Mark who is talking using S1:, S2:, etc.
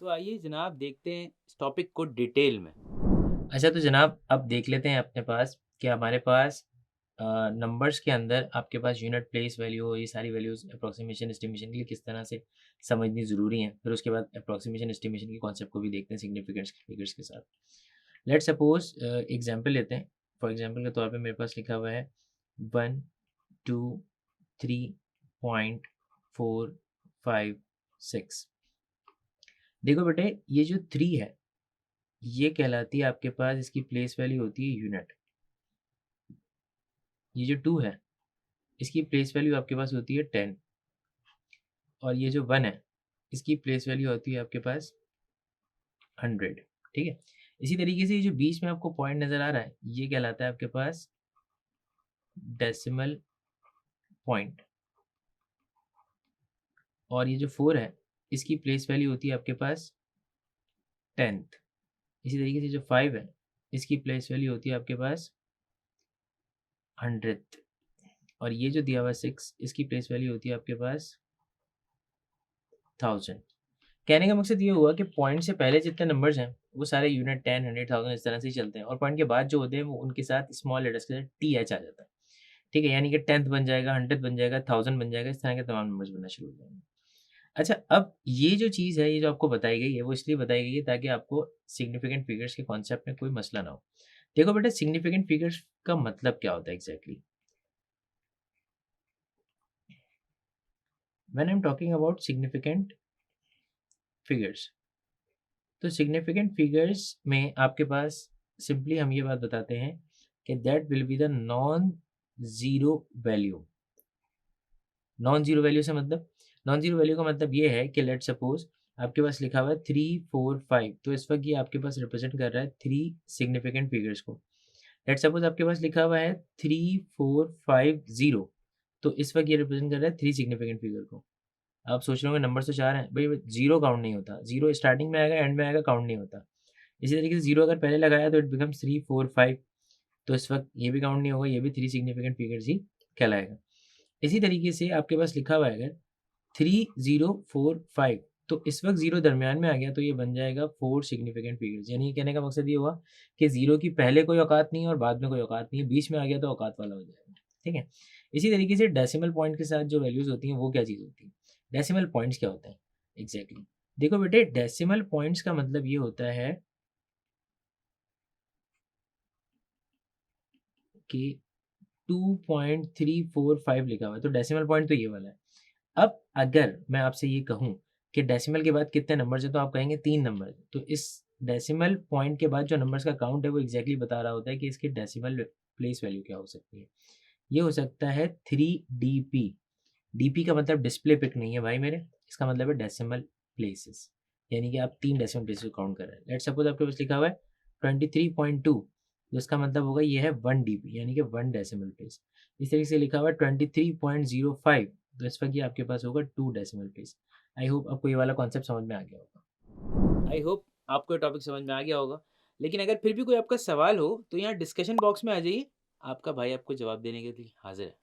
S1: तो आइए जनाब देखते हैं इस टॉपिक को डिटेल में।
S2: अच्छा तो जनाब अब देख लेते हैं अपने पास कि हमारे पास नंबर्स के अंदर आपके पास यूनिट, प्लेस, वैल्यू ये सारी वैल्यूज़ एप्रोक्सीमेशन, एस्टिमेशन के लिए किस तरह से समझनी ज़रूरी हैं। फिर उसके बाद एप्रोक्सीमेशन, एस्टिमेशन के कॉन्सेप्ट को भी देखते हैं सिग्निफिकेंस फिगर्स के साथ। लेट्स सपोज़ एग्ज़ाम्पल लेते हैं। फॉर एग्ज़ाम्पल के तौर पे मेरे पास लिखा हुआ है 1, 2, 3.456। देखो बेटे ये जो 3 है ये कहलाती है आपके पास, इसकी प्लेस वैल्यू होती है यूनिट। ये जो 2 है इसकी प्लेस वैल्यू आपके पास होती है 10 और ये जो 1 है इसकी प्लेस वैल्यू होती है आपके पास 100। ठीक है। इसी तरीके से ये जो बीच में आपको पॉइंट नज़र आ रहा है ये कहलाता है आपके पास डेसिमल पॉइंट और ये जो 4 है इसकी प्लेस वैल्यू होती है आपके पास 10th। इसी तरीके से जो 5 है इसकी प्लेस वैल्यू होती है आपके पास 100th और ये जो दिया हुआ है 6 इसकी प्लेस वैल्यू होती है आपके पास 1000। कहने का मकसद ये हुआ कि पॉइंट से पहले जितने नंबर्स हैं वो सारे यूनिट 10, 100, 1000 इस तरह से ही चलते हैं और पॉइंट के बाद जो होते हैं वो उनके साथ स्मॉल लेटर्स के साथ टी एच आ जाता है। ठीक है, यानी कि 10th बन जाएगा, 100th बन जाएगा, 1000 बन जाएगा, इस तरह के तमाम नंबर्स बनना शुरू हो जाएंगे। अच्छा, अब ये जो चीज़ है, ये जो आपको बताई गई है वो इसलिए बताई गई है ताकि आपको सिग्निफिकेंट फिगर्स के कॉन्सेप्ट में कोई मसला ना हो। देखो बेटा, सिग्निफिकेंट फिगर्स का मतलब क्या होता है exactly? When I am talking about significant figures, तो सिग्निफिकेंट फिगर्स में आपके पास सिंपली हम ये बात बताते हैं कि that will be the non zero value. Non zero value से मतलब, नॉन ज़ीरो वैल्यू का मतलब ये है कि लेट्स सपोज़ आपके पास लिखा हुआ है 3, 4, 5, तो इस वक़्त ये आपके पास रिप्रेज़ेंट कर रहा है 3 सिग्निफिकेंट फिगर्स को। लेट्स सपोज़ आपके पास लिखा हुआ है 3, 4, 5, 0, तो इस वक़्त ये रिप्रेज़ेंट कर रहा है 3 सिग्निफिकेंट फिगर को। आप सोच रहे होंगे नंबर्स तो 4 हैं, भई 0 काउंट नहीं होता, 0 स्टार्टिंग में आएगा, एंड में आएगा, काउंट नहीं होता। इसी तरीके से 0 अगर पहले लगाया तो इट बिकम्स 3, 4, 5, तो इस वक़्त ये भी काउंट नहीं होगा, ये भी 3 सिग्निफिकेंट फिगर्स ही कहलाएगा। इसी तरीके से आपके पास लिखा हुआ है अगर 3, 0, 4, 5, तो इस वक़्त 0 दरमियान में आ गया तो ये बन जाएगा 4 सिग्निफिकेंट फिगर्स। यानी कहने का मकसद ये हुआ कि 0 की पहले कोई औकात नहीं है और बाद में कोई औकात नहीं है, बीच में आ गया तो औकात वाला हो जाएगा। ठीक है? इसी तरीके से डेसिमल पॉइंट के साथ जो वैल्यूज़ होती हैं वो क्या चीज़ होती है? डेसिमल पॉइंट्स क्या होते हैं एग्ज़ैक्टली? देखो बेटे, डेसिमल पॉइंट्स का मतलब ये होता है कि 2.345 लिखा हुआ है, तो डेसिमल पॉइंट तो ये वाला है। अब अगर मैं आपसे ये कहूँ कि डेसिमल के बाद कितने नंबर्स हैं, तो आप कहेंगे 3 नंबर हैं। तो इस डेसिमल पॉइंट के बाद जो नंबर्स का काउंट है वो एग्ज़ैक्टली बता रहा होता है कि इसकी डेसिमल प्लेस वैल्यू क्या हो सकती है। ये हो सकता है 3 डीपी का मतलब डिस्प्ले पिक नहीं है भाई मेरे, इसका मतलब है डेसिमल प्लेसेस। यानी कि आप 3 डेसिमल प्लेसेस को काउंट कर रहे हैं। लेट्स सपोज़ आपके पास लिखा हुआ है 23.2, तो इसका मतलब होगा ये है 1 डीपी यानी कि 1 डेसिमल प्लेस। इस तरीके से लिखा हुआ है 23.05, तो इस वक़्त ये आपके पास होगा 2 डेसिमल प्लेस। आई होप आपको ये वाला कॉन्सेप्ट समझ में आ गया होगा।
S1: आई होप आपको ये टॉपिक समझ में आ गया होगा। लेकिन अगर फिर भी कोई आपका सवाल हो तो यहाँ डिस्कशन बॉक्स में आ जाइए, आपका भाई आपको जवाब देने के लिए हाज़िर है।